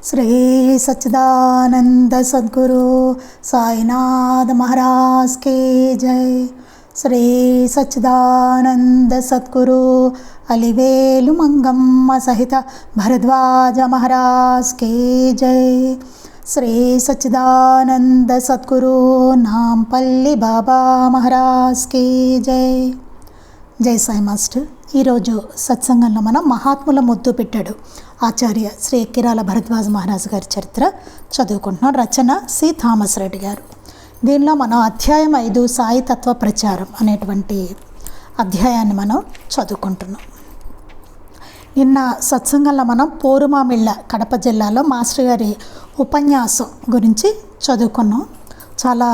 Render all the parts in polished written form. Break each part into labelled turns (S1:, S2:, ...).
S1: శ్రీ సచ్చిదానంద సద్గురు సాయినాథ మహారాజ్ కి జై. శ్రీ సచ్చిదానంద సద్గురు అలివేలు మంగమ్మ సహిత భరద్వాజ మహారాజ్ కి జై. శ్రీ సచ్చిదానంద సద్గురు నాంపల్లి బాబా మహారాజ్ కి జై. జై సాయి మాస్టర్. ఈరోజు సత్సంగంలో మనం మహాత్ముల ముద్దు పెట్టాడు ఆచార్య శ్రీ కిరాల భరద్వాజ మహారాజ్ గారి చరిత్ర చదువుకుంటున్నాం. రచన సి థామస్ రెడ్డి గారు. దీనిలో మనం అధ్యాయం 5 సాయి తత్వ ప్రచారం అనేటువంటి అధ్యాయాన్ని మనం చదువుకుంటున్నాం. నిన్న సత్సంగంలో మనం పోరుమామిళ్ళ కడప జిల్లాలో మాస్టర్ గారి ఉపన్యాసం గురించి చదువుకున్నాం. చాలా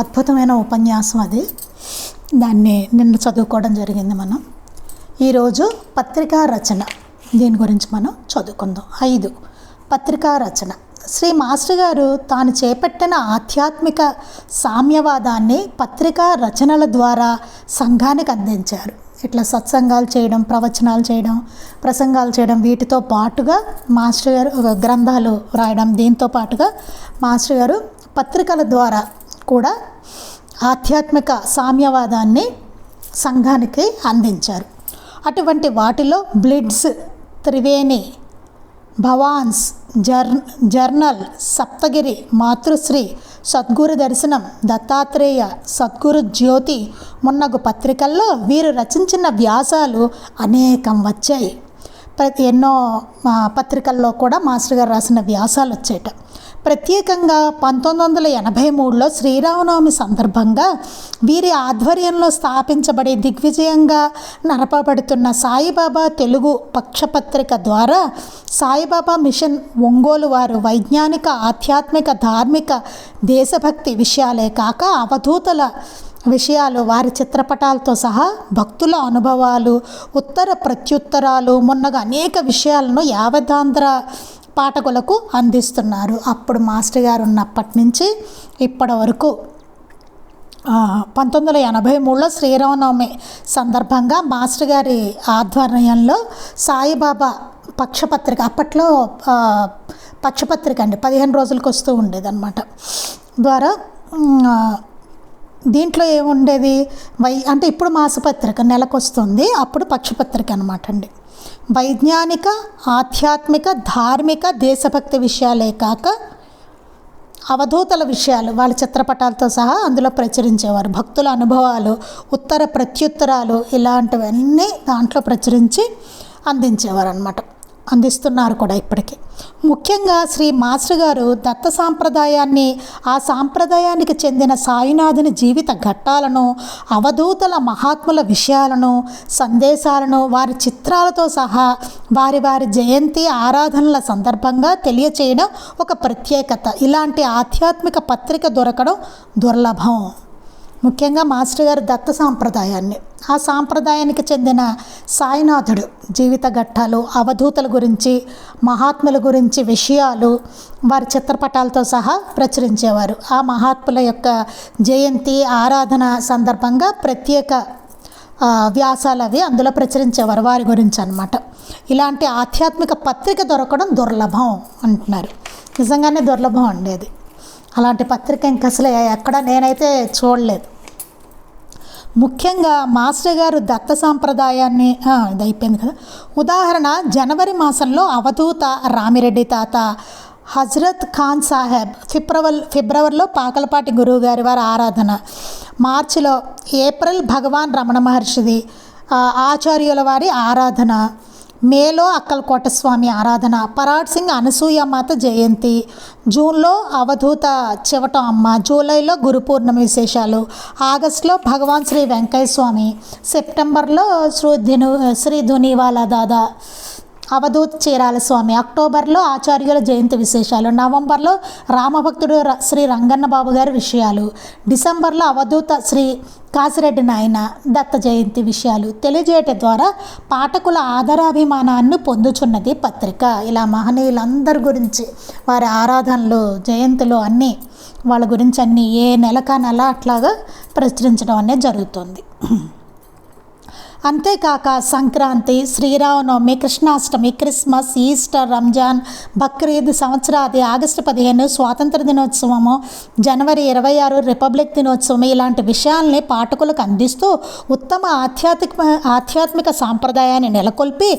S1: అద్భుతమైన ఉపన్యాసం అది. దాన్ని నిన్న చదువుకోవడం జరిగింది. మనం ఈరోజు పత్రికా రచన దీని గురించి మనం చదువుకుందాం. 5 పత్రికా రచన. శ్రీ మాస్టర్ గారు తాను చేపట్టిన ఆధ్యాత్మిక సామ్యవాదాన్ని పత్రికా రచనల ద్వారా సంఘానికి అందించారు. ఇట్లా సత్సంగాలు చేయడం, ప్రవచనాలు చేయడం, ప్రసంగాలు చేయడం, వీటితో పాటుగా మాస్టర్ గారు గ్రంథాలు రాయడం, దీంతో పాటుగా మాస్టర్ గారు పత్రికల ద్వారా కూడా ఆధ్యాత్మిక సామ్యవాదాన్ని సంఘానికి అందించారు. అటువంటి వాటిలో బ్లిడ్స్, త్రివేణి, భవాన్స్, జర్నల్, సప్తగిరి, మాతృశ్రీ, సద్గురు దర్శనం, దత్తాత్రేయ, సద్గురు జ్యోతి మున్నగు పత్రికల్లో వీరు రచించిన వ్యాసాలు అనేకం వచ్చాయి. ఎన్నో పత్రికల్లో కూడా మాస్టర్ గారు రాసిన వ్యాసాలు వచ్చేట. ప్రత్యేకంగా 1983లో శ్రీరామనవమి సందర్భంగా వీరి ఆధ్వర్యంలో స్థాపించబడి దిగ్విజయంగా నడపబడుతున్న సాయిబాబా తెలుగు పక్షపత్రిక ద్వారా సాయిబాబా మిషన్ ఒంగోలు వారు వైజ్ఞానిక, ఆధ్యాత్మిక, ధార్మిక, దేశభక్తి విషయాలే కాక అవధూతల విషయాలు, వారి చిత్రపటాలతో సహా భక్తుల అనుభవాలు, ఉత్తర ప్రత్యుత్తరాలు మున్నగా అనేక విషయాలను యావదాంధ్ర పాఠకులకు అందిస్తున్నారు. అప్పుడు మాస్టర్ గారు ఉన్నప్పటి నుంచి ఇప్పటి వరకు 1983లో శ్రీరామనవమి సందర్భంగా మాస్టర్ గారి ఆధ్వర్యంలో సాయిబాబా పక్షపత్రిక, అప్పట్లో పక్షపత్రిక అండి, 15 రోజులకు వస్తూ ఉండేదన్నమాట, ద్వారా దీంట్లో ఏముండేది అంటే ఇప్పుడు మాసపత్రిక నెలకు వస్తుంది, అప్పుడు పక్షపత్రిక అనమాట అండి. వైజ్ఞానిక, ఆధ్యాత్మిక, ధార్మిక, దేశభక్తి విషయాలే కాక అవధూతల విషయాలు వాళ్ళ చిత్రపటాలతో సహా అందులో ప్రచురించేవారు. భక్తుల అనుభవాలు, ఉత్తర ప్రత్యుత్తరాలు ఇలాంటివన్నీ దాంట్లో ప్రచురించి అందించేవారు అనమాట. అందిస్తున్నారు కూడా ఇప్పటికీ. ముఖ్యంగా శ్రీ మాస్టర్ గారు దత్త సాంప్రదాయాన్ని, ఆ సాంప్రదాయానికి చెందిన సాయినాథుని జీవిత ఘట్టాలను, అవధూతల మహాత్ముల విషయాలను, సందేశాలను వారి చిత్రాలతో సహా వారి వారి జయంతి ఆరాధనల సందర్భంగా తెలియచేయడం ఒక ప్రత్యేకత. ఇలాంటి ఆధ్యాత్మిక పత్రిక దొరకడం దుర్లభం. ముఖ్యంగా మాస్టర్ గారు దత్త సాంప్రదాయాన్ని, ఆ సాంప్రదాయానికి చెందిన సాయినాథుడు జీవిత ఘట్టాలు, అవధూతల గురించి, మహాత్ముల గురించి విషయాలు వారి చిత్రపటాలతో సహా ప్రచురించేవారు. ఆ మహాత్ముల యొక్క జయంతి ఆరాధన సందర్భంగా ప్రత్యేక వ్యాసాలు అవి అందులో ప్రచురించేవారు వారి గురించి అన్నమాట. ఇలాంటి ఆధ్యాత్మిక పత్రిక దొరకడం దుర్లభం అంటున్నారు. నిజంగానే దుర్లభం ఉండేది. అలాంటి పత్రిక ఇంక అసలు ఎక్కడ నేనైతే చూడలేదు. ముఖ్యంగా మాస్టర్ గారు దత్త సాంప్రదాయాన్ని ఇది అయిపోయింది కదా. ఉదాహరణ, జనవరి మాసంలో అవధూత రామిరెడ్డి తాత హజరత్ ఖాన్ సాహెబ్, ఫిబ్రవరిలో పాకలపాటి గురువు గారి వారి ఆరాధన, మార్చిలో ఏప్రిల్ భగవాన్ రమణ మహర్షిది ఆచార్యుల వారి ఆరాధన, మేలో అక్కలకోట స్వామి ఆరాధన, పరాడ్ సింగ్ అనసూయమాత జయంతి, జూన్లో అవధూత చివటం అమ్మ, జూలైలో గురు పూర్ణమి విశేషాలు, ఆగస్టులో భగవాన్ శ్రీ వెంకయ్య స్వామి, సెప్టెంబర్లో శ్రీ ధునివాలా దాదా, అవధూత్ చీరాల స్వామి, అక్టోబర్లో ఆచార్యుల జయంతి విశేషాలు, నవంబర్లో రామభక్తుడు శ్రీ రంగన్న బాబు గారి విషయాలు, డిసెంబర్లో అవధూత శ్రీ కాసిరెడ్డి నాయన దత్త జయంతి విషయాలు తెలియజేయటం ద్వారా పాఠకుల ఆదరాభిమానాన్ని పొందుచున్నది పత్రిక. ఇలా మహనీయులందరి గురించి, వారి ఆరాధనలు, జయంతులు అన్నీ, వాళ్ళ గురించి అన్నీ ఏ నెల అట్లాగా ప్రచురించడం అనేది జరుగుతుంది. అంతేకాక Sankranti, Sri Rama Navami, Krishnashtami, Christmas, Easter, Ramzan, Bakrid, Samvatsaradi, August 15 స్వాతంత్ర దినోత్సవము, జనవరి 26 రిపబ్లిక్ దినోత్సవం ఇలాంటి విషయాల్ని పాఠకులకు అందిస్తూ ఉత్తమ ఆధ్యాత్మిక సాంప్రదాయాన్ని నెలకొల్పి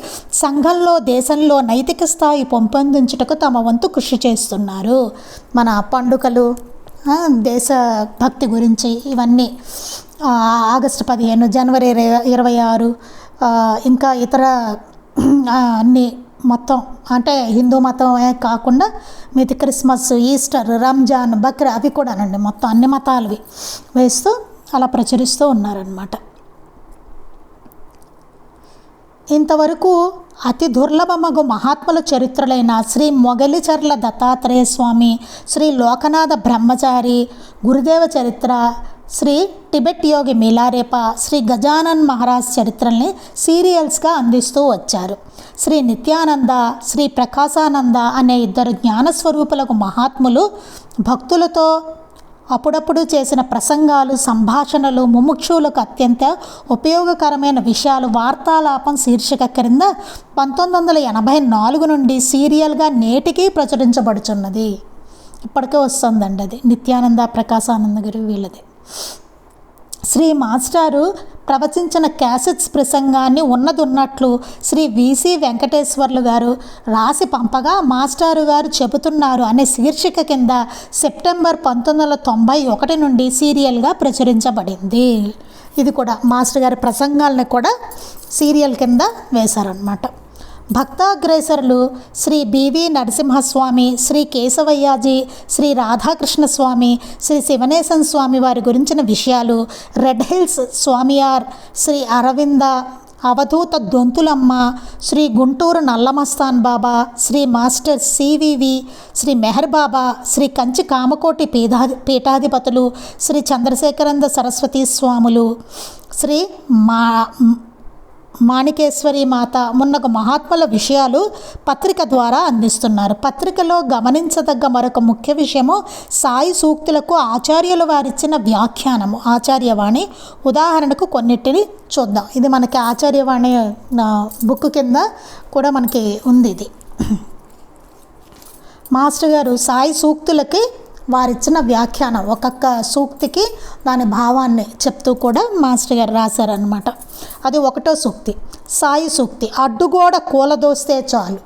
S1: సంఘంలో, దేశంలో నైతిక స్థాయి పెంపొందించుటకు తమ వంతు కృషి చేస్తున్నారు. మన పండుగలు, దేశభక్తి గురించి ఇవన్నీ ఆగస్టు 15, జనవరి 26, ఇంకా ఇతర అన్నీ మొత్తం అంటే హిందూ మతమే కాకుండా మిగతా క్రిస్మస్, ఈస్టర్, రంజాన్, బక్రీద్ అవి కూడానండి మొత్తం అన్ని మతాలవి వేస్తూ అలా ప్రచురిస్తూ ఉన్నారన్నమాట. ఇంతవరకు అతి దుర్లభమగు మహాత్ముల చరిత్రలైన శ్రీ మొగలిచర్ల దత్తాత్రేయ స్వామి, శ్రీ లోకనాథ బ్రహ్మచారి, గురుదేవ చరిత్ర, శ్రీ టిబెట్ యోగి మీలారేప, శ్రీ గజానన్ మహారాజ్ చరిత్రల్ని సీరియల్స్గా అందిస్తూ వచ్చారు. శ్రీ నిత్యానంద, శ్రీ ప్రకాశానంద అనే 2 జ్ఞానస్వరూపులకు మహాత్ములు భక్తులతో అప్పుడప్పుడు చేసిన ప్రసంగాలు, సంభాషణలు ముముక్షువులకు అత్యంత ఉపయోగకరమైన విషయాలు వార్తాలాపం శీర్షిక క్రింద 1984 నుండి సీరియల్గా నేటికీ ప్రచురించబడుచున్నది. ఇప్పటికే వస్తుందండి అది, నిత్యానంద, ప్రకాశానంద గారు వీళ్ళది. శ్రీ మాస్టారు ప్రవచించిన క్యాసెట్స్ ప్రసంగాన్ని ఉన్నట్లు శ్రీ విసి వెంకటేశ్వర్లు గారు రాసి పంపగా మాస్టారు గారు చెబుతున్నారు అనే శీర్షిక కింద సెప్టెంబర్ 1991 నుండి సీరియల్గా ప్రచురించబడింది. ఇది కూడా మాస్టర్ గారి ప్రసంగాలను కూడా సీరియల్ కింద వేశారన్నమాట. భక్తాగ్రేసరులు శ్రీ బివి నరసింహస్వామి, శ్రీ కేశవయ్యాజీ, శ్రీ రాధాకృష్ణ స్వామి, శ్రీ శివనేశన్ స్వామి వారి గురించిన విషయాలు, రెడ్ హిల్స్ స్వామియార్, శ్రీ అరవింద, అవధూత దొంతులమ్మ, శ్రీ గుంటూరు నల్లమస్తాన్ బాబా, శ్రీ మాస్టర్ సివివి, శ్రీ మెహర్ బాబా, శ్రీ కంచి కామకోటి పీఠాధిపతులు, శ్రీ చంద్రశేఖరంద సరస్వతి స్వాములు, శ్రీ మాణికేశ్వరి మాత మున్నగు మహాత్ముల విషయాలు పత్రిక ద్వారా అందిస్తున్నారు. పత్రికలో గమనించదగ్గ మరొక ముఖ్య విషయము సాయి సూక్తులకు ఆచార్యుల వారిచ్చిన వ్యాఖ్యానము, ఆచార్యవాణి. ఉదాహరణకు కొన్నిటిని చూద్దాం. ఇది మనకి ఆచార్యవాణి బుక్ కింద కూడా మనకి ఉంది. ఇది మాస్టర్ గారు సాయి సూక్తులకి వారిచ్చిన వ్యాఖ్యానం, ఒక్కొక్క సూక్తికి దాని భావాన్ని చెప్తూ కూడా మాస్టర్ గారు రాశారనమాట. అది 1వ సూక్తి, సాయి సూక్తి. అడ్డుగోడ కూలదోస్తే చాలు,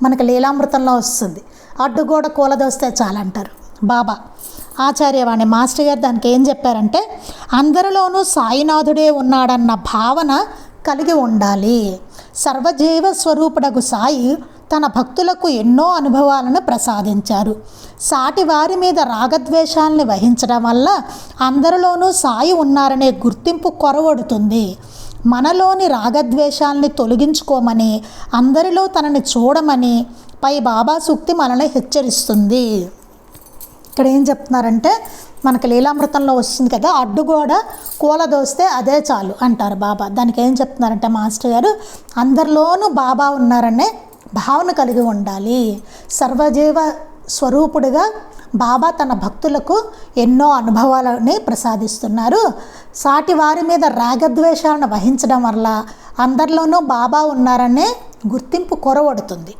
S1: మనకి లీలామృతంలో వస్తుంది. అడ్డుగోడ కూలదోస్తే చాలు అంటారు బాబా. ఆచార్యవాణి మాస్టర్ గారు దానికి ఏం చెప్పారంటే, అందరిలోనూ సాయినాథుడే ఉన్నాడన్న భావన కలిగి ఉండాలి. సర్వజీవ స్వరూపుడగు సాయి తన భక్తులకు ఎన్నో అనుభవాలను ప్రసాదించారు. సాటి వారి మీద రాగద్వేషాలని వహించడం వల్ల అందరిలోనూ సాయి ఉన్నారనే గుర్తింపు కొరవడుతుంది. మనలోని రాగద్వేషాలని తొలగించుకోమని, అందరిలో తనని చూడమని పై బాబా సూక్తి మనల్ని హెచ్చరిస్తుంది. ఇక్కడ ఏం చెప్తున్నారంటే, మనకి లీలామృతంలో వస్తుంది కదా, అడ్డుగోడ కూలదోస్తే అదే చాలు అంటారు బాబా. దానికి ఏం చెప్తున్నారంటే మాస్టర్ గారు, అందరిలోనూ బాబా ఉన్నారనే భావన కలిగి ఉండాలి. సర్వజీవ స్వరూపుడిగా బాబా తన భక్తులకు ఎన్నో అనుభవాలని ప్రసాదిస్తున్నారు. సాటి వారి మీద రాగద్వేషాలను వహించడం వల్ల అందరిలోనూ బాబా ఉన్నారనే గుర్తింపు కొరవడుతుంది.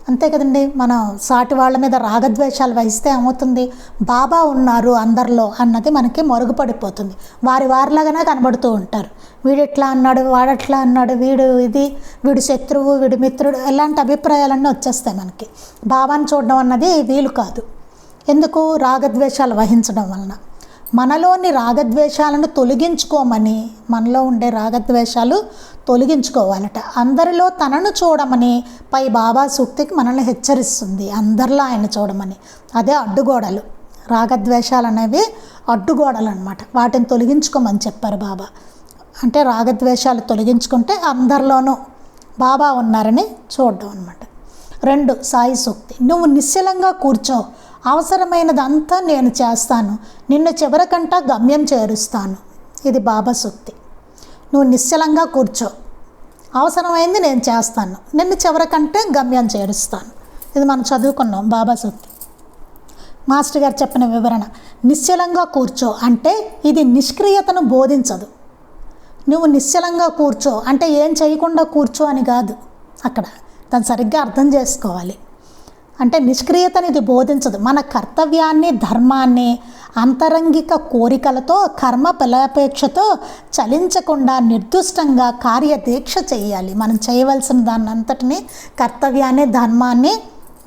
S1: అంతే కదండి, మనం సాటి వాళ్ళ మీద రాగద్వేషాలు వహిస్తే ఏమవుతుంది, బాబా ఉన్నారు అందరిలో అన్నది మనకి మరుగుపడిపోతుంది. వారిలాగానే కనబడుతూ ఉంటారు. వీడు ఎట్లా అన్నాడు, వాడట్లా అన్నాడు, వీడు శత్రువు, వీడు మిత్రుడు, ఇలాంటి అభిప్రాయాలన్నీ వచ్చేస్తాయి మనకి. బాబాని చూడడం అన్నది వీలు కాదు. ఎందుకు? రాగద్వేషాలు వహించడం వలన. మనలోని రాగద్వేషాలను తొలగించుకోమని, మనలో ఉండే రాగద్వేషాలు తొలగించుకోవాలట. అందరిలో తనను చూడమని పై బాబా సూక్తికి మనల్ని హెచ్చరిస్తుంది. అందరిలో ఆయన చూడమని. అదే అడ్డుగోడలు. రాగద్వేషాలు అనేవి అడ్డుగోడలు అన్నమాట. వాటిని తొలగించుకోమని చెప్పారు బాబా. అంటే రాగద్వేషాలు తొలగించుకుంటే అందరిలోనూ బాబా ఉన్నారని చూడడం అన్నమాట. 2 సాయి సూక్తి. నువ్వు నిశ్చలంగా కూర్చో, అవసరమైనదంతా నేను చేస్తాను, నిన్ను చివరికంట గమ్యం చేరుస్తాను. ఇది బాబా సూక్తి. నువ్వు నిశ్చలంగా కూర్చో, అవసరమైంది నేను చేస్తాను, నిన్ను చివరికంటే గమ్యం చేరుస్తాను. ఇది మనం చదువుకున్నాం బాబా సూక్తి. మాస్టర్ గారు చెప్పిన వివరణ, నిశ్చలంగా కూర్చో అంటే ఇది నిష్క్రియతను బోధించదు. నువ్వు నిశ్చలంగా కూర్చో అంటే ఏం చేయకుండా కూర్చో అని కాదు. అక్కడ దాన్ని సరిగ్గా అర్థం చేసుకోవాలి. అంటే నిష్క్రియతని ఇది బోధించదు. మన కర్తవ్యాన్ని, ధర్మాన్ని అంతరంగిక కోరికలతో, కర్మ ఫలాపేక్షతో చలించకుండా నిర్దుష్టంగా కార్యదీక్ష చేయాలి. మనం చేయవలసిన దాన్ని అంతటినీ, కర్తవ్యాన్ని, ధర్మాన్ని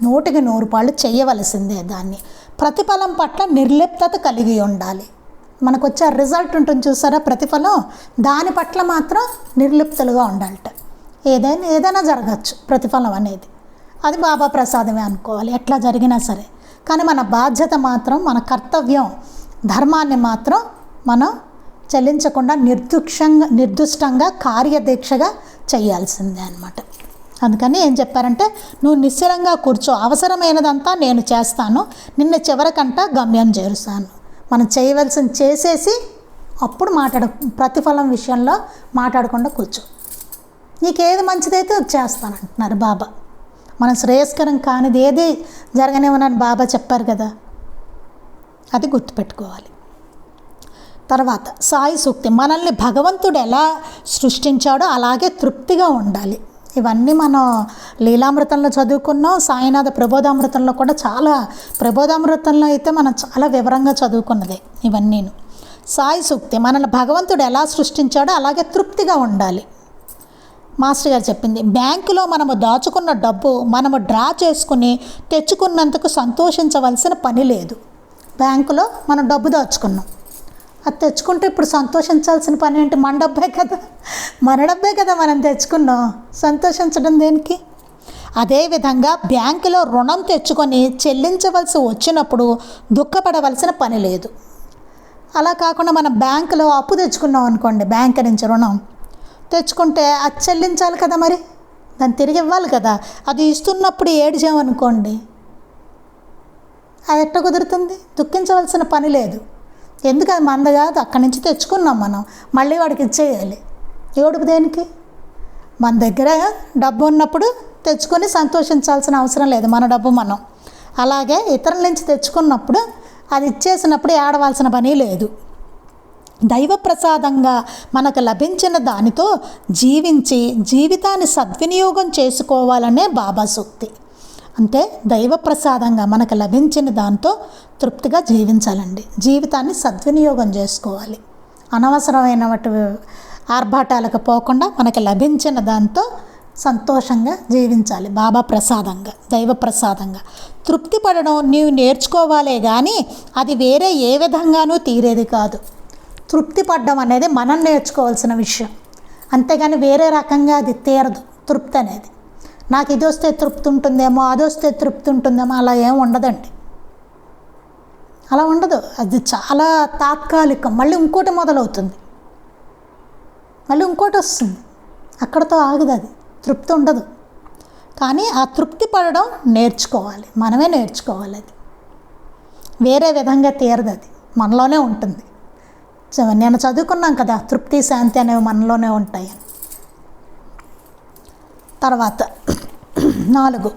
S1: 100కి 100 పాళ్ళు చేయవలసిందే. దాన్ని ప్రతిఫలం పట్ల నిర్లిప్తత కలిగి ఉండాలి. మనకు వచ్చే రిజల్ట్ ఉంటుంది చూసారా, ప్రతిఫలం, దాని పట్ల మాత్రం నిర్లిప్తలుగా ఉండాలట. ఏదైనా జరగచ్చు ప్రతిఫలం అనేది, అది బాబా ప్రసాదమే అనుకోవాలి ఎట్లా జరిగినా సరే. కానీ మన బాధ్యత మాత్రం, మన కర్తవ్యం, ధర్మాన్ని మాత్రం మనం చెల్లించకుండా నిర్దుష్టంగా కార్యదీక్షగా చేయాల్సిందే అన్నమాట. అందుకని ఏం చెప్పారంటే, నువ్వు నిశ్చలంగా కూర్చో, అవసరమైనదంతా నేను చేస్తాను, నిన్న చివరికంట గమ్యం చేరుస్తాను. మనం చేయవలసింది చేసేసి అప్పుడు ప్రతిఫలం విషయంలో మాట్లాడకుండా కూర్చో. నీకేది మంచిదైతే అది చేస్తానంటున్నారు బాబా. మన శ్రేయస్కరం కానిది ఏది జరగనివ్వనని బాబా చెప్పారు కదా, అది గుర్తుపెట్టుకోవాలి. తర్వాత సాయి సూక్తి, మనల్ని భగవంతుడు ఎలా సృష్టించాడో అలాగే తృప్తిగా ఉండాలి. ఇవన్నీ మనం లీలామృతంలో చదువుకున్నాం, సాయినాథ ప్రబోధామృతంలో కూడా చాలా, ప్రబోధామృతంలో అయితే మనం చాలా వివరంగా చదువుకున్నదే ఇవన్నీను. సాయి సూక్తి, మనల్ని భగవంతుడు ఎలా సృష్టించాడో అలాగే తృప్తిగా ఉండాలి. మాస్టర్ గారు చెప్పింది, బ్యాంకులో మనము దాచుకున్న డబ్బు మనము డ్రా చేసుకుని తెచ్చుకున్నందుకు సంతోషించవలసిన పని లేదు. బ్యాంకులో మనం డబ్బు దాచుకున్నాం, అది తెచ్చుకుంటే ఇప్పుడు సంతోషించాల్సిన పని ఏంటి? మన డబ్బే కదా మనం తెచ్చుకున్నాం, సంతోషించడం దేనికి? అదేవిధంగా బ్యాంకులో రుణం తెచ్చుకొని చెల్లించవలసి వచ్చినప్పుడు దుఃఖపడవలసిన పని లేదు. అలా కాకుండా మనం బ్యాంకులో అప్పు తెచ్చుకున్నాం అనుకోండి, బ్యాంకు నుంచి రుణం తెచ్చుకుంటే అది చెల్లించాలి కదా, మరి దాన్ని తిరిగి ఇవ్వాలి కదా. అది ఇస్తున్నప్పుడు ఏడ్చామనుకోండి, అది ఎట్ట కుదురుతుంది? దుఃఖించవలసిన పని లేదు. ఎందుకు? అది మంద కాదు, అక్కడి నుంచి తెచ్చుకున్నాం మనం, మళ్ళీ వాడికి ఇచ్చేయాలి. ఏడుపు దేనికి? మన దగ్గర డబ్బు ఉన్నప్పుడు తెచ్చుకొని సంతోషించాల్సిన అవసరం లేదు, మన డబ్బు మనం. అలాగే ఇతరుల నుంచి తెచ్చుకున్నప్పుడు అది ఇచ్చేసినప్పుడు ఏడవలసిన పని లేదు. దైవ ప్రసాదంగా మనకు లభించిన దానితో జీవించి జీవితాన్ని సద్వినియోగం చేసుకోవాలనే బాబా సూక్తి. అంటే దైవ ప్రసాదంగా మనకు లభించిన దాంతో తృప్తిగా జీవించాలండి, జీవితాన్ని సద్వినియోగం చేసుకోవాలి. అనవసరమైనటువంటి ఆర్భాటాలకు పోకుండా మనకు లభించిన దాంతో సంతోషంగా జీవించాలి. బాబా ప్రసాదంగా, దైవ ప్రసాదంగా తృప్తి పడడం నీవు నేర్చుకోవాలే కానీ అది వేరే ఏ విధంగానూ తీరేది కాదు. తృప్తి పడడం అనేది మనం నేర్చుకోవాల్సిన విషయం, అంతేగాని వేరే రకంగా అది తీరదు. తృప్తి అనేది నాకు ఇది వస్తే తృప్తి ఉంటుందేమో, అది వస్తే తృప్తి ఉంటుందేమో, అలా ఏం ఉండదండి. అలా ఉండదు. అది చాలా తాత్కాలికం, మళ్ళీ ఇంకోటి మొదలవుతుంది, మళ్ళీ ఇంకోటి వస్తుంది, అక్కడతో ఆగదు. అది తృప్తి ఉండదు. కానీ ఆ తృప్తి పడడం నేర్చుకోవాలి, మనమే నేర్చుకోవాలి. అది వేరే విధంగా తీరదు, అది మనలోనే ఉంటుంది. నేను చదువుకున్నాం కదా, తృప్తి శాంతి అనేవి మనలోనే ఉంటాయి. తర్వాత 4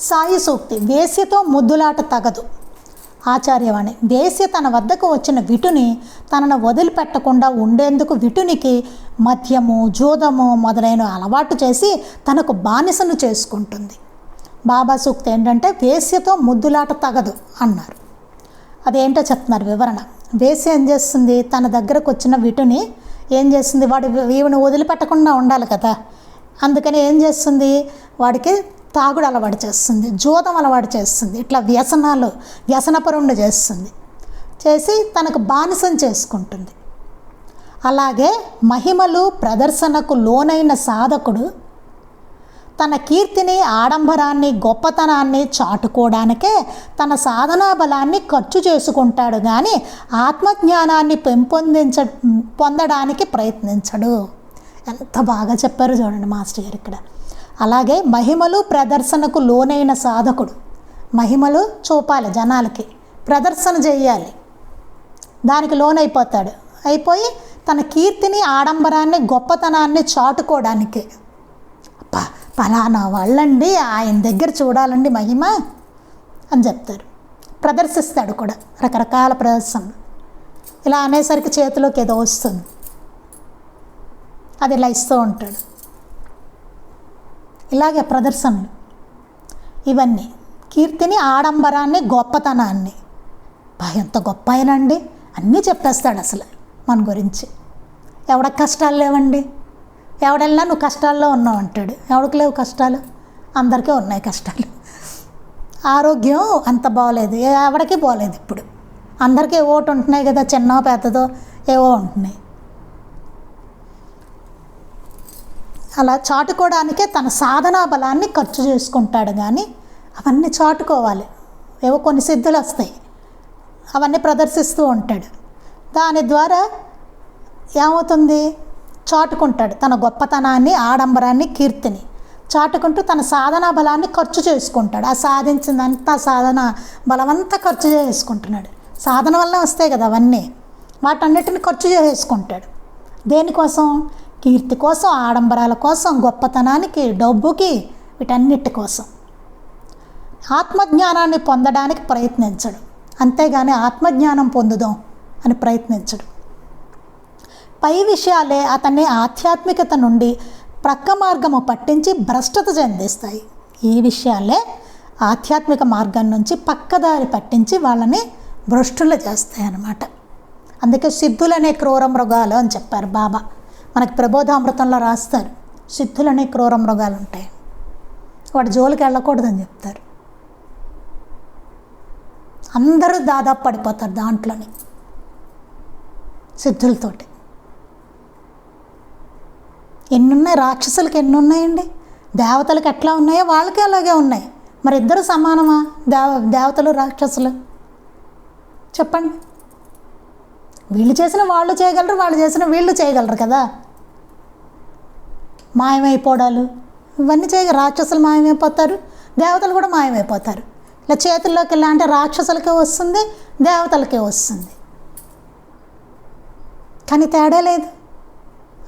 S1: సాయి సూక్తి, వేశ్యతో ముద్దులాట తగదు. ఆచార్యవాణి, వేశ్య తన వద్దకు వచ్చిన విటుని తనను వదిలిపెట్టకుండా ఉండేందుకు విటునికి మద్యము, జూదము మొదలైన అలవాటు చేసి తనకు బానిసను చేసుకుంటుంది. బాబా సూక్తి ఏంటంటే వేశ్యతో ముద్దులాట తగదు అన్నారు. అదేంటో చెప్తున్నారు వివరణ. వేశ్య ఏం చేస్తుంది? తన దగ్గరకు వచ్చిన విటుని ఏం చేస్తుంది? ఈవిని వదిలిపెట్టకుండా ఉండాలి కదా, అందుకని ఏం చేస్తుంది? వాడికి తాగుడు అలవాటు చేస్తుంది, జూదం అలవాటు చేస్తుంది, ఇట్లా వ్యసనపరుణ్ణి చేసి తనకు బానిసం చేసుకుంటుంది. అలాగే మహిమలు ప్రదర్శనకు లోనైన సాధకుడు తన కీర్తిని, ఆడంబరాన్ని, గొప్పతనాన్ని చాటుకోవడానికే తన సాధనా బలాన్ని ఖర్చు చేసుకుంటాడు కానీ ఆత్మజ్ఞానాన్ని పొందడానికి ప్రయత్నించడు. ఎంత బాగా చెప్పారు చూడండి మాస్టర్ గారు ఇక్కడ. అలాగే మహిమలు ప్రదర్శనకు లోనైన సాధకుడు, మహిమలు చూపాలి జనాలకి, ప్రదర్శన చేయాలి, దానికి లోనైపోతాడు. అయిపోయి తన కీర్తిని, ఆడంబరాన్ని, గొప్పతనాన్ని చాటుకోవడానికి, ఫలానా వాళ్ళండి, ఆయన దగ్గర చూడాలండి మహిమ అని చెప్తారు. ప్రదర్శిస్తాడు కూడా రకరకాల ప్రదర్శనలు. ఇలా అనేసరికి చేతిలోకి ఏదో వస్తుంది. అది ఇలా ఇస్తూ ఉంటాడు. ఇలాగే ప్రదర్శనలు ఇవన్నీ కీర్తిని, ఆడంబరాన్ని, గొప్పతనాన్ని. ఎంత గొప్ప అయినండి అన్నీ చెప్పేస్తాడు అసలు మన గురించి. ఎవడికి కష్టాలు లేవండి, ఎవడెళ్ళినా నువ్వు కష్టాల్లో ఉన్నావు అంటాడు. ఎవడికి లేవు కష్టాలు? అందరికీ ఉన్నాయి కష్టాలు. ఆరోగ్యం అంత బాగోలేదు, ఎవడికి బాగోలేదు. ఇప్పుడు అందరికీ ఓటు ఉంటున్నాయి కదా, చిన్న పెద్దదో ఏవో ఉంటున్నాయి. అలా చాటుకోవడానికే తన సాధనా బలాన్ని ఖర్చు చేసుకుంటాడు. కానీ అవన్నీ చాటుకోవాలి, ఏవో కొన్ని సిద్ధులు వస్తాయి, అవన్నీ ప్రదర్శిస్తూ ఉంటాడు. దాని ద్వారా ఏమవుతుంది? చాటుకుంటాడు తన గొప్పతనాన్ని, ఆడంబరాన్ని, కీర్తిని చాటుకుంటూ తన సాధనా బలాన్ని ఖర్చు చేసుకుంటాడు. ఆ సాధించిందంతా సాధన బలమంతా ఖర్చు చేసుకుంటున్నాడు. సాధన వల్ల వస్తాయి కదా అవన్నీ, వాటన్నిటిని ఖర్చు చేసుకుంటాడు. దేనికోసం? కీర్తి కోసం, ఆడంబరాల కోసం, గొప్పతనానికి, డబ్బుకి, వీటన్నిటి కోసం. ఆత్మజ్ఞానాన్ని పొందడానికి ప్రయత్నించడు, అంతేగాని ఆత్మజ్ఞానం పొందుదాం అని ప్రయత్నించడు. పై విషయాలే అతన్ని ఆధ్యాత్మికత నుండి ప్రక్క మార్గము పట్టించి భ్రష్టత చెందిస్తాయి. ఈ విషయాలే ఆధ్యాత్మిక మార్గం నుంచి పక్కదారి పట్టించి వాళ్ళని భ్రష్టులు చేస్తాయి అన్నమాట. అందుకే సిద్ధులనే క్రూర మృగాలు అని చెప్పారు బాబా. మనకి ప్రబోధామృతంలో రాస్తారు, సిద్ధులనే క్రూర మృగాలు ఉంటాయి, వాడి జోలికి వెళ్ళకూడదని చెప్తారు. అందరూ దాదాపు పడిపోతారు దాంట్లోని సిద్ధులతోటి. ఎన్నున్నాయి, రాక్షసులకి ఎన్ని ఉన్నాయండి, దేవతలకు ఎట్లా ఉన్నాయో వాళ్ళకి అలాగే ఉన్నాయి. మరి ఇద్దరు సమానమా? దేవతలు రాక్షసులు? చెప్పండి. వీళ్ళు చేసిన వాళ్ళు చేయగలరు, వాళ్ళు చేసిన వీళ్ళు చేయగలరు కదా. మాయమైపోవడాలు ఇవన్నీ చేయగలరు. రాక్షసులు మాయమైపోతారు, దేవతలు కూడా మాయమైపోతారు. ఇలా చేతుల్లోకి వెళ్ళా అంటే రాక్షసులకే వస్తుంది, దేవతలకే వస్తుంది. కానీ తేడా లేదు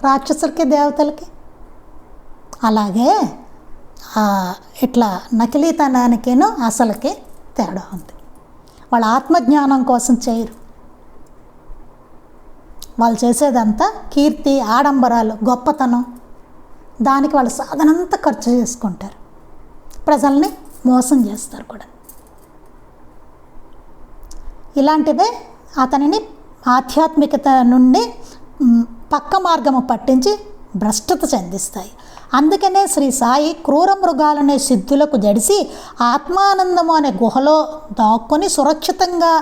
S1: రాక్షసులకి, దేవతలకి. అలాగే ఇట్లా నకిలీతనానికేనో అసలుకి తేడా ఉంది. వాళ్ళ ఆత్మజ్ఞానం కోసం చేయరు, వాళ్ళు చేసేదంతా కీర్తి, ఆడంబరాలు, గొప్పతనం, దానికి వాళ్ళ సాధనంతా ఖర్చు చేసుకుంటారు, ప్రజల్ని మోసం చేస్తారు కూడా. ఇలాంటివే అతనిని ఆధ్యాత్మికత నుండి పక్క మార్గము పట్టించి భ్రష్టత చెందిస్తాయి. అందుకనే శ్రీ సాయి క్రూర మృగాలనే సిద్ధులకు జడిసి ఆత్మానందము అనే గుహలో దాక్కుని సురక్షితంగా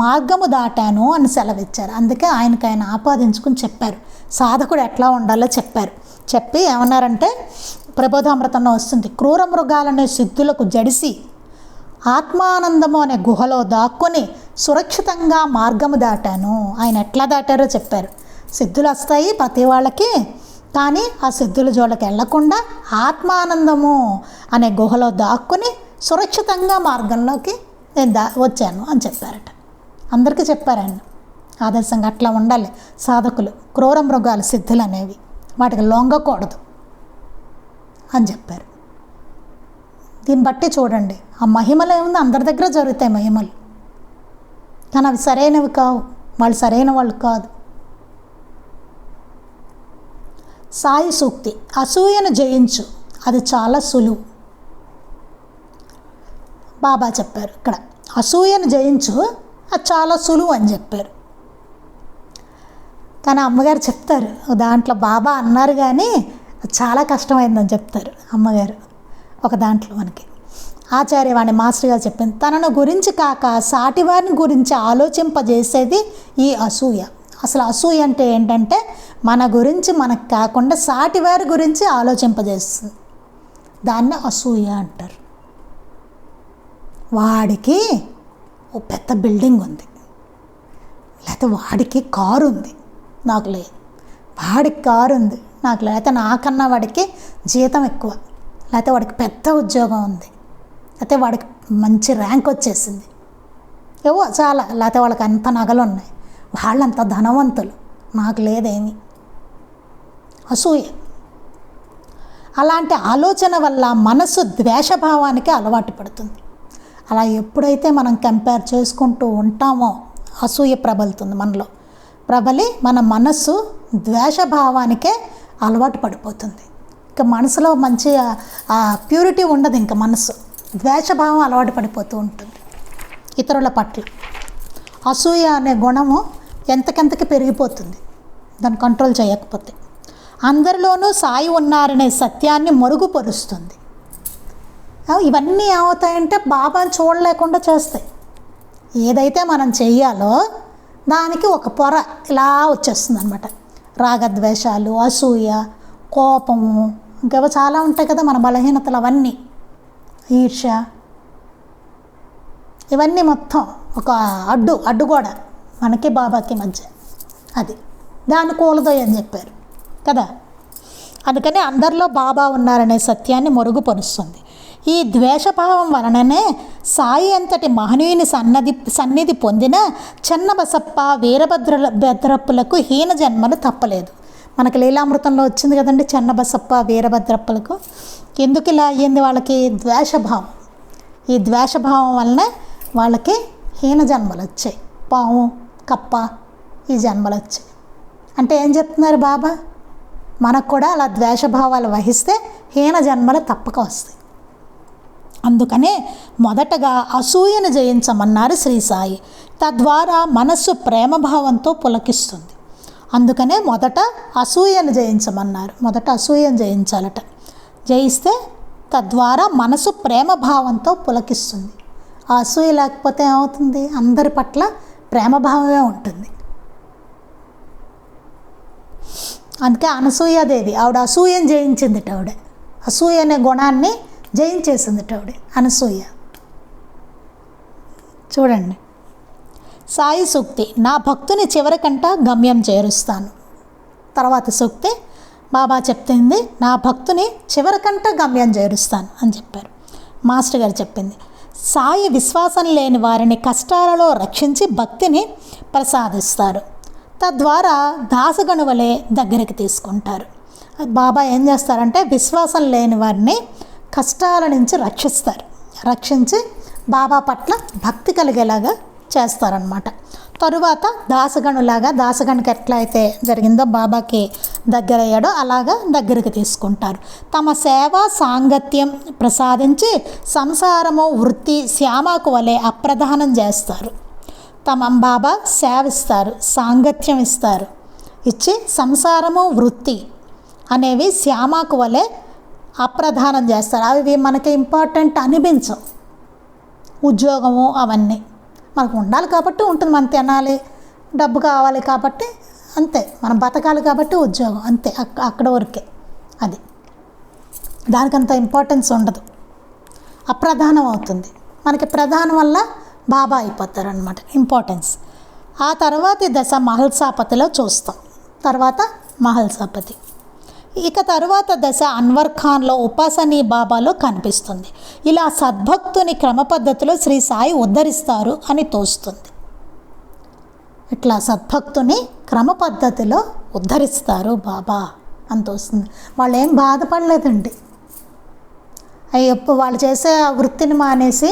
S1: మార్గము దాటాను అని సెలవిచ్చారు. అందుకే ఆయనకు ఆయన ఆపాదించుకుని చెప్పారు, సాధకుడు ఎట్లా ఉండాలో చెప్పారు. చెప్పి ఏమన్నారంటే, ప్రబోధామృతంలో వస్తుంది, క్రూర మృగాలనే సిద్ధులకు జడిసి ఆత్మానందము అనే గుహలో దాక్కుని సురక్షితంగా మార్గము దాటాను. ఆయన ఎట్లా దాటారో చెప్పారు. సిద్ధులు వస్తాయి ప్రతి వాళ్ళకి, కానీ ఆ సిద్ధుల జోళ్ళకి వెళ్లకుండా ఆత్మానందము అనే గుహలో దాక్కుని సురక్షితంగా మార్గంలోకి నేను వచ్చాను అని చెప్పారట. అందరికీ చెప్పారు ఆయన ఆదర్శంగా. అట్లా ఉండాలి సాధకులు. క్రూర మృగాలు సిద్ధులు అనేవి, వాటికి లొంగకూడదు అని చెప్పారు. దీన్ని బట్టి చూడండి, ఆ మహిమలు ఏముంది, అందరి దగ్గర జరుగుతాయి మహిమలు, కానీ అవి సరైనవి కావు, వాళ్ళు సరైన వాళ్ళు కాదు. సాయి సూక్తి, అసూయను జయించు, అది చాలా సులువు. బాబా చెప్పారు ఇక్కడ, అసూయను జయించు, అది చాలా సులువు అని చెప్పారు. కానీ అమ్మగారు చెప్తారు, దాంట్లో బాబా అన్నారు కానీ చాలా కష్టమైందని చెప్తారు అమ్మగారు. ఒక దాంట్లో మనకి ఆచార్యవాణి మాస్టర్ గారు చెప్పింది, తనను గురించి కాక సాటివారిని గురించి ఆలోచింపజేసేది ఈ అసూయ. అసలు అసూయ అంటే ఏంటంటే, మన గురించి మనకు కాకుండా సాటివారి గురించి ఆలోచింపజేస్తుంది, దాన్ని అసూయ అంటారు. వాడికి ఓ పెద్ద బిల్డింగ్ ఉంది, లేకపోతే వాడికి కారు ఉంది, నాకు లేదు, వాడికి కారు ఉంది నాకు లేదు, లేకపోతే నాకన్నా వాడికి జీతం ఎక్కువ, లేకపోతే వాడికి పెద్ద ఉద్యోగం ఉంది, లేకపోతే వాడికి మంచి ర్యాంక్ వచ్చేసింది, ఏవో చాలా, లేకపోతే వాళ్ళకి అంత నగలు ఉన్నాయి, వాళ్ళంత ధనవంతులు, నాకు లేదేమి. అసూయ. అలాంటి ఆలోచన వల్ల మనసు ద్వేషభావానికి అలవాటు పడుతుంది. అలా ఎప్పుడైతే మనం కంపేర్ చేసుకుంటూ ఉంటామో అసూయ ప్రబలుతుంది మనలో. ప్రబలి మన మనస్సు ద్వేషభావానికే అలవాటు పడిపోతుంది. ఇంకా మనసులో మంచి ప్యూరిటీ ఉండదు. ఇంకా మనసు ద్వేషభావం అలవాటు పడిపోతూ ఉంటుంది ఇతరుల పట్ల. అసూయ అనే గుణము ఎంతకెంతకి పెరిగిపోతుంది దాన్ని కంట్రోల్ చేయకపోతే. అందరిలోనూ సాయి ఉన్నారనే సత్యాన్ని మరుగుపరుస్తుంది. ఇవన్నీ ఏమవుతాయంటే బాబాని చూడలేకుండా చేస్తాయి. ఏదైతే మనం చెయ్యాలో దానికి ఒక పొర ఇలా వచ్చేస్తుంది అనమాట. రాగద్వేషాలు, అసూయ, కోపము, ఇంకేవో చాలా ఉంటాయి కదా మన బలహీనతలు. అవన్నీ ఈర్ష్య, ఇవన్నీ మొత్తం ఒక అడ్డుగోడ మనకి బాబాకి మధ్య. అది దాన్ని కూలదోయని చెప్పారు కదా. అందుకని అందరిలో బాబా ఉన్నారనే సత్యాన్ని మరుగుపరుస్తుంది. ఈ ద్వేషభావం వలననే సాయి అంతటి మహనీయుని సన్నిధి పొందిన చెన్నబసప్ప, వీరభద్రప్పులకు హీన జన్మలు తప్పలేదు. మనకి లీలామృతంలో వచ్చింది కదండి చెన్నబసప్ప, వీరభద్రప్పులకు. ఎందుకు ఇలా అయ్యింది? వాళ్ళకి ద్వేషభావం. ఈ ద్వేషభావం వలన వాళ్ళకి హీన జన్మలు వచ్చాయి. పాము, కప్ప ఈ జన్మలు వచ్చాయి. అంటే ఏం చెప్తున్నారు బాబా? మనకు కూడా అలా ద్వేషభావాలు వహిస్తే హీన జన్మలు తప్పక వస్తాయి. అందుకనే మొదటగా అసూయను జయించమన్నారు శ్రీ సాయి. తద్వారా మనస్సు ప్రేమభావంతో పులకిస్తుంది. అందుకనే మొదట అసూయను జయించమన్నారు. మొదట అసూయను జయించాలట. జయిస్తే తద్వారా మనసు ప్రేమభావంతో పులకిస్తుంది. ఆ అసూయ లేకపోతే ఏమవుతుంది? అందరి పట్ల ప్రేమభావమే ఉంటుంది. అందుకే అనసూయాదేవి ఆవిడ అసూయను జయించింది. ఆవిడ అసూయ అనే గుణాన్ని జయించేసింది ఆవిడ అనసూయ. చూడండి సాయి సూక్తి, నా భక్తుని చివరికంట గమ్యం చేరుస్తాను. తర్వాత సూక్తి బాబా చెప్తుంది, నా భక్తుని చివరికంట గమ్యం చేరుస్తాను అని చెప్పారు. మాస్టర్ గారు చెప్పింది, సాయి విశ్వాసం లేని వారిని కష్టాలలో రక్షించి భక్తిని ప్రసాదిస్తారు. తద్వారా దాసగణువలే దగ్గరికి తీసుకుంటారు. బాబా ఏం చేస్తారంటే విశ్వాసం లేని వారిని కష్టాల నుంచి రక్షించి బాబా పట్ల భక్తి కలిగేలాగా చేస్తారనమాట. తరువాత దాసగణుకి ఎట్లా అయితే జరిగిందో బాబాకి దగ్గరయ్యాడో అలాగా దగ్గరికి తీసుకుంటారు. తమ సేవ సాంగత్యం ప్రసాదించి సంసారము వృత్తి శ్యామకు వలె అప్రధానం చేస్తారు. తమ బాబా సేవిస్తారు, సాంగత్యం ఇస్తారు. ఇచ్చి సంసారము వృత్తి అనేవి శ్యామకు వలె అప్రధానం చేస్తారు. అవి మనకి ఇంపార్టెంట్ అనిపించవు. ఉద్యోగము అవన్నీ మనకు ఉండాలి కాబట్టి ఉంటుంది, మనం తినాలి, డబ్బు కావాలి కాబట్టి అంతే, మనం బతకాలి కాబట్టి ఉద్యోగం అంతే, అక్కడ వరకే. అది దానికంత ఇంపార్టెన్స్ ఉండదు, అప్రధానం అవుతుంది. మనకి ప్రధానం వల్ల బాబా అయిపోతారనమాట ఇంపార్టెన్స్. ఆ తర్వాతి దశ మహల్సాపతిలో చూస్తాం. తర్వాత మహల్సాపతి. ఇక తరువాత దశ అన్వర్ ఖాన్లో ఉపాసనీ బాబాలో కనిపిస్తుంది. ఇలా సద్భక్తుని క్రమ పద్ధతిలో శ్రీ సాయి ఉద్ధరిస్తారు అని తోస్తుంది. ఇట్లా సద్భక్తుని క్రమ పద్ధతిలో ఉద్ధరిస్తారు బాబా అని తోస్తుంది. వాళ్ళు ఏం బాధపడలేదండి. ఎప్పుడు వాళ్ళు చేసే ఆ వృత్తిని మానేసి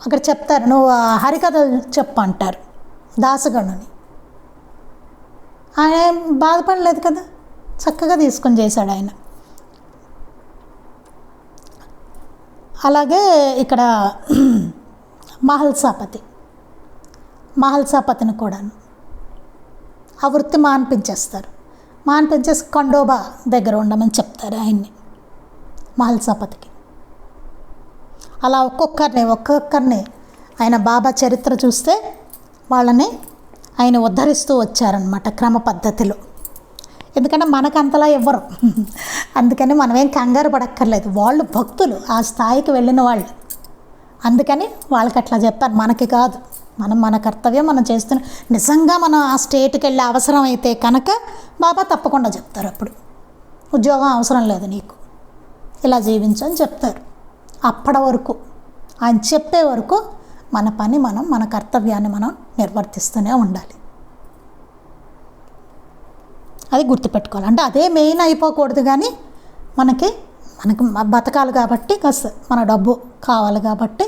S1: అక్కడ చెప్తారు, నువ్వు హరికథలు చెప్పు అంటారు దాసగణుని. ఆయన బాధపడలేదు కదా, చక్కగా తీసుకొని చేశాడు ఆయన. అలాగే ఇక్కడ మహల్సాపతిని కూడాను ఆ వృత్తి మాన్పించేసి ఖండోబా దగ్గర ఉండమని చెప్తారు ఆయన్ని, మహల్సాపతికి. అలా ఒక్కొక్కరిని ఆయన బాబా చరిత్ర చూస్తే వాళ్ళని ఆయన ఉద్ధరిస్తూ వచ్చారనమాట క్రమ పద్ధతిలో. ఎందుకంటే మనకు అంతలా ఇవ్వరు, అందుకని మనమేం కంగారు పడక్కర్లేదు. వాళ్ళు భక్తులు, ఆ స్థాయికి వెళ్ళిన వాళ్ళు, అందుకని వాళ్ళకి అట్లా చెప్పారు. మనకి కాదు, మన కర్తవ్యం మనం చేస్తున్నాం. నిజంగా మనం ఆ స్టేట్కి వెళ్ళే అవసరం అయితే కనుక బాబా తప్పకుండా చెప్తారు. అప్పుడు ఉద్యోగం అవసరం లేదు నీకు, ఇలా జీవించు అని చెప్తారు. అప్పటి వరకు ఆయన చెప్పే వరకు మన పని మన కర్తవ్యాన్ని మనం నిర్వర్తిస్తూనే ఉండాలి. అది గుర్తుపెట్టుకోవాలి. అంటే అదే మెయిన్ అయిపోకూడదు, కానీ మనకి బతకాలి కాబట్టి, కాస్త మన డబ్బు కావాలి కాబట్టి,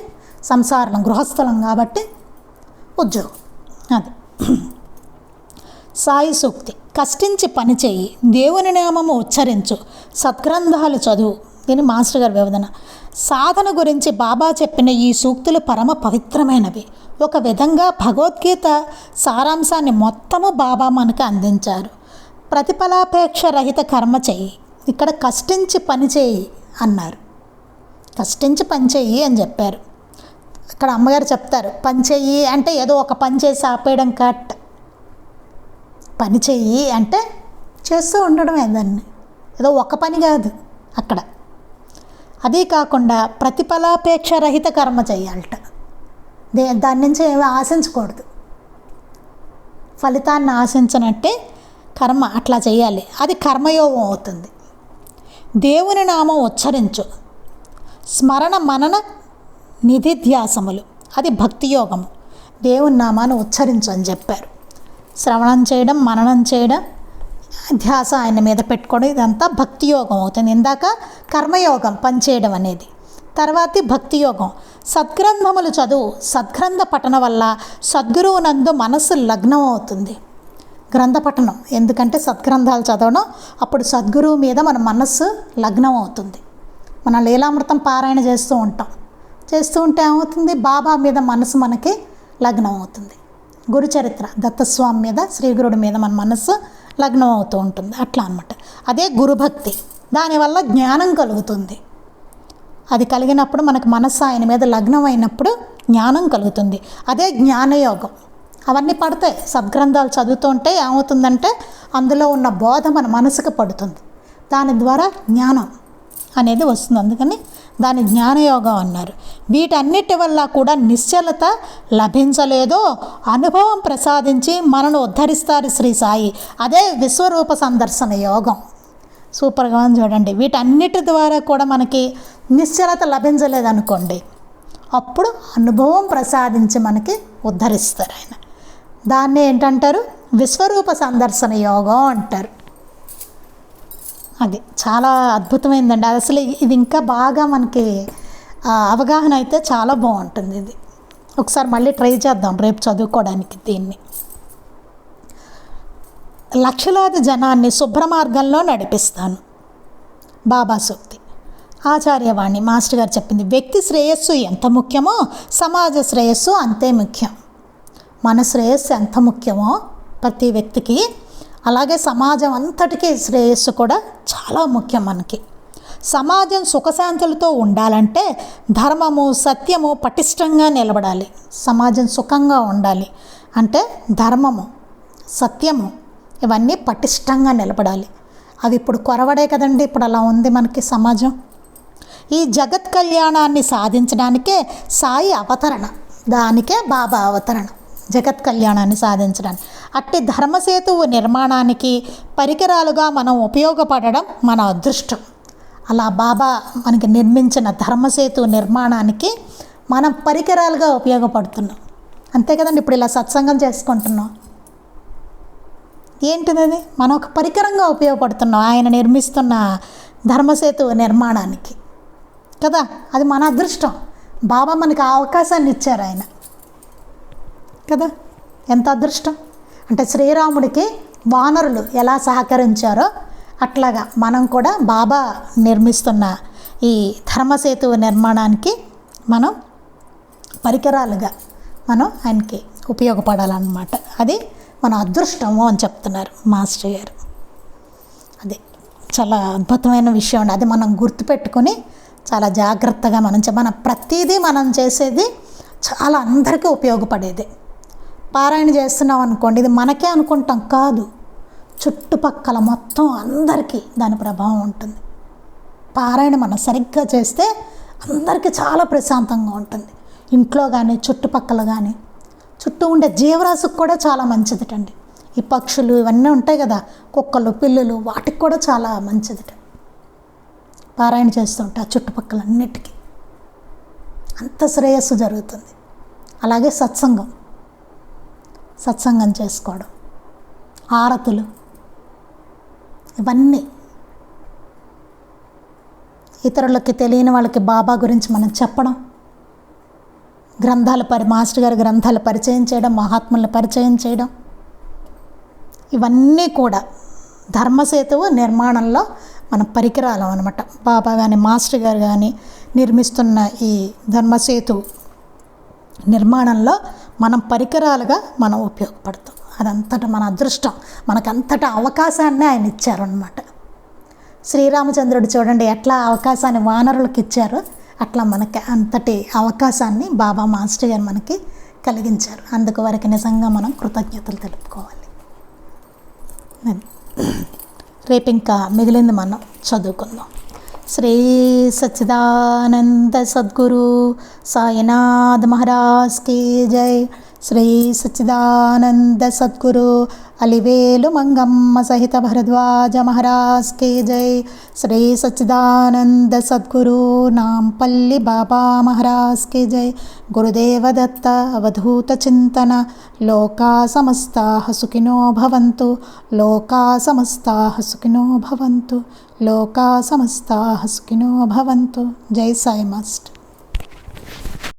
S1: సంసారం గృహస్థలం కాబట్టి ఉద్యోగం. అది సాయి సూక్తి. కష్టించి పనిచేయి, దేవుని నామము ఉచ్చరించు, సద్గ్రంథాలు చదువు. దీని మాస్టర్ గారి వివరణ. సాధన గురించి బాబా చెప్పిన ఈ సూక్తులు పరమ పవిత్రమైనవి. ఒక విధంగా భగవద్గీత సారాంశాన్ని మొత్తము బాబా మనకు అందించారు. ప్రతిఫలాపేక్ష రహిత కర్మ చెయ్యి. ఇక్కడ కష్టించి పని చేయి అన్నారు. కష్టించి పని చెయ్యి అని చెప్పారు. ఇక్కడ అమ్మగారు చెప్తారు, పని చెయ్యి అంటే ఏదో ఒక పని చేసి ఆపేయడం కట్. పని చెయ్యి అంటే చేస్తూ ఉండడం ఏదాన్ని, ఏదో ఒక పని కాదు అక్కడ. అదీ కాకుండా ప్రతిఫలాపేక్ష రహిత కర్మ చేయాలట. దాని నుంచి ఏమీ ఆశించకూడదు. ఫలితాన్ని ఆశించనట్టే కర్మ అట్లా చేయాలి. అది కర్మయోగం అవుతుంది. దేవుని నామం ఉచ్చరించు, స్మరణ మనన నిధిధ్యాసములు, అది భక్తి యోగము. దేవుని నామాన్ని ఉచ్చరించు అని చెప్పారు. శ్రవణం చేయడం, మననం చేయడం, ధ్యాస ఆయన మీద పెట్టుకోవడం, ఇదంతా భక్తి యోగం అవుతుంది. ఇందాక కర్మయోగం పనిచేయడం అనేది, తర్వాతి భక్తి యోగం. సద్గ్రంథములు చదువు. సద్గ్రంథ పఠనం వల్ల సద్గురువు నందు మనస్సు లగ్నం అవుతుంది. గ్రంథ పఠనం ఎందుకంటే సద్గ్రంథాలు చదవడం, అప్పుడు సద్గురువు మీద మన మనస్సు లగ్నం అవుతుంది. మన లీలామృతం పారాయణ చేస్తూ ఉంటాం. చేస్తూ ఉంటే ఏమవుతుంది, బాబా మీద మనసు మనకి లగ్నం అవుతుంది. గురుచరిత్ర దత్తస్వామి మీద, శ్రీగురుడి మీద మన మనస్సు లగ్నం అవుతూ ఉంటుంది. అట్లా అన్నమాట. అదే గురుభక్తి. దానివల్ల జ్ఞానం కలుగుతుంది. అది కలిగినప్పుడు మనకు మనస్సు ఆయన మీద లగ్నం అయినప్పుడు జ్ఞానం కలుగుతుంది. అదే జ్ఞానయోగం. అవన్నీ పడతాయి. సద్గ్రంథాలు చదువుతూ ఉంటే ఏమవుతుందంటే అందులో ఉన్న బోధ మన మనసుకు పడుతుంది. దాని ద్వారా జ్ఞానం అనేది వస్తుంది. అందుకని దాని జ్ఞానయోగం అన్నారు. వీటన్నిటి వల్ల కూడా నిశ్చలత లభించలేదో అనుభవం ప్రసాదించి మనను ఉద్ధరిస్తారు శ్రీ సాయి. అదే విశ్వరూప సందర్శన యోగం. సూపర్గా ఉంది చూడండి. వీటన్నిటి ద్వారా కూడా మనకి నిశ్చలత లభించలేదనుకోండి, అప్పుడు అనుభవం ప్రసాదించి మనకి ఉద్ధరిస్తారు ఆయన. దాన్ని ఏంటంటారు, విశ్వరూప సందర్శన యోగం అంటారు. అది చాలా అద్భుతమైందండి. అసలు ఇది ఇంకా బాగా మనకి అవగాహన అయితే చాలా బాగుంటుంది. ఇది ఒకసారి మళ్ళీ ట్రై చేద్దాం రేపు చదువుకోవడానికి. దీన్ని లక్షలాది జనాన్ని శుభ్ర మార్గంలో నడిపిస్తాను. బాబా సూక్తి. ఆచార్యవాణి మాస్టర్ గారు చెప్పింది, వ్యక్తి శ్రేయస్సు ఎంత ముఖ్యమో సమాజ శ్రేయస్సు అంతే ముఖ్యం. మన శ్రేయస్సు ఎంత ముఖ్యమో ప్రతి వ్యక్తికి, అలాగే సమాజం అంతటికీ శ్రేయస్సు కూడా చాలా ముఖ్యం మనకి. సమాజం సుఖశాంతులతో ఉండాలంటే ధర్మము, సత్యము పటిష్టంగా నిలబడాలి. సమాజం సుఖంగా ఉండాలి అంటే ధర్మము, సత్యము ఇవన్నీ పటిష్టంగా నిలబడాలి. అవి ఇప్పుడు కొరవడే కదండి, ఇప్పుడు అలా ఉంది మనకి సమాజం. ఈ జగత్ కళ్యాణాన్ని సాధించడానికే సాయి అవతరణ, దానికే బాబా అవతరణ, జగత్ కళ్యాణాన్ని సాధించడానికి. అట్టి ధర్మసేతువు నిర్మాణానికి పరికరాలుగా మనం ఉపయోగపడడం మన అదృష్టం. అలా బాబా మనకి నిర్మించిన ధర్మసేతు నిర్మాణానికి మనం పరికరాలుగా ఉపయోగపడుతున్నాం. అంతే కదండి. ఇప్పుడు ఇలా సత్సంగం చేసుకుంటున్నాం. ఏంటిది అది? మనం ఒక పరికరంగా ఉపయోగపడుతున్నాం ఆయన నిర్మిస్తున్న ధర్మసేతు నిర్మాణానికి కదా. అది మన అదృష్టం. బాబా మనకి ఆ అవకాశాన్ని ఇచ్చారు ఆయన కదా. ఎంత అదృష్టం అంటే, శ్రీరాముడికి వానరులు ఎలా సహకరించారో అట్లాగా మనం కూడా బాబా నిర్మిస్తున్న ఈ ధర్మసేతు నిర్మాణానికి మనం పరికరాలుగా మనం ఆయనకి ఉపయోగపడాలన్నమాట. అది మన అదృష్టము అని చెప్తున్నారు మాస్టర్ గారు. అది చాలా అద్భుతమైన విషయం అండి. అది మనం గుర్తుపెట్టుకొని చాలా జాగ్రత్తగా మన ప్రతిదీ మనం చేసేది చాలా అందరికీ ఉపయోగపడేది. పారాయణ చేస్తున్నాం అనుకోండి, ఇది మనకే అనుకుంటాం కాదు, చుట్టుపక్కల మొత్తం అందరికీ దాని ప్రభావం ఉంటుంది. పారాయణ మనం సరిగ్గా చేస్తే అందరికీ చాలా ప్రశాంతంగా ఉంటుంది. ఇంట్లో కానీ చుట్టుపక్కల కానీ చుట్టూ ఉండే జీవరాశికి కూడా చాలా మంచిదిటండి. ఈ పక్షులు ఇవన్నీ ఉంటాయి కదా, కుక్కలు, పిల్లులు, వాటికి కూడా చాలా మంచిదిట పారాయణ చేస్తుంటే. ఆ చుట్టుపక్కల అన్నిటికీ అంత శ్రేయస్సు జరుగుతుంది. అలాగే సత్సంగం చేసుకోవడం, హారతులు, ఇవన్నీ ఇతరులకి తెలియని వాళ్ళకి బాబా గురించి మనం చెప్పడం, మాస్టర్ గారి గ్రంథాలు పరిచయం చేయడం, మహాత్ములను పరిచయం చేయడం, ఇవన్నీ కూడా ధర్మసేతువు నిర్మాణంలో మన పరికరాలు అనమాట. బాబా కానీ మాస్టర్ గారు కానీ నిర్మిస్తున్న ఈ ధర్మసేతు నిర్మాణంలో మనం పరికరాలుగా మనం ఉపయోగపడతాం. అదంతటా మన అదృష్టం, మనకంతటా అవకాశాన్ని ఆయన ఇచ్చారనమాట. శ్రీరామచంద్రుడు చూడండి ఎట్లా అవకాశాన్ని వానరులకు ఇచ్చారో అట్లా మనకి అంతటి అవకాశాన్ని బాబా మాస్టర్ గారు మనకి కలిగించారు. అందుకు వారికి నిజంగా మనం కృతజ్ఞతలు తెలుపుకోవాలి. రేపు ఇంకా మిగిలింది మనం చదువుకుందాం. శ్రీ సచ్చిదానంద సద్గురు సాయినాథ్ మహారాజ్ కీ జై. శ్రీ సచ్చిదానంద సద్గురు అలివేలు మంగమ్మ సహిత భరద్వాజ మహారాజ్ కీ జై. శ్రీ సచ్చిదానంద సద్గురు నాంపల్లి బాబా మహారాజ్ కీ జై. గురుదేవ దత్త అవధూత చింతన. లోకా సమస్తాః సుఖినో భవంతు. లోకా సమస్తాః సుఖినో భవంతు. లోకా సమస్తాః సుఖినో భవంతు. జై సాయి మాస్టర్.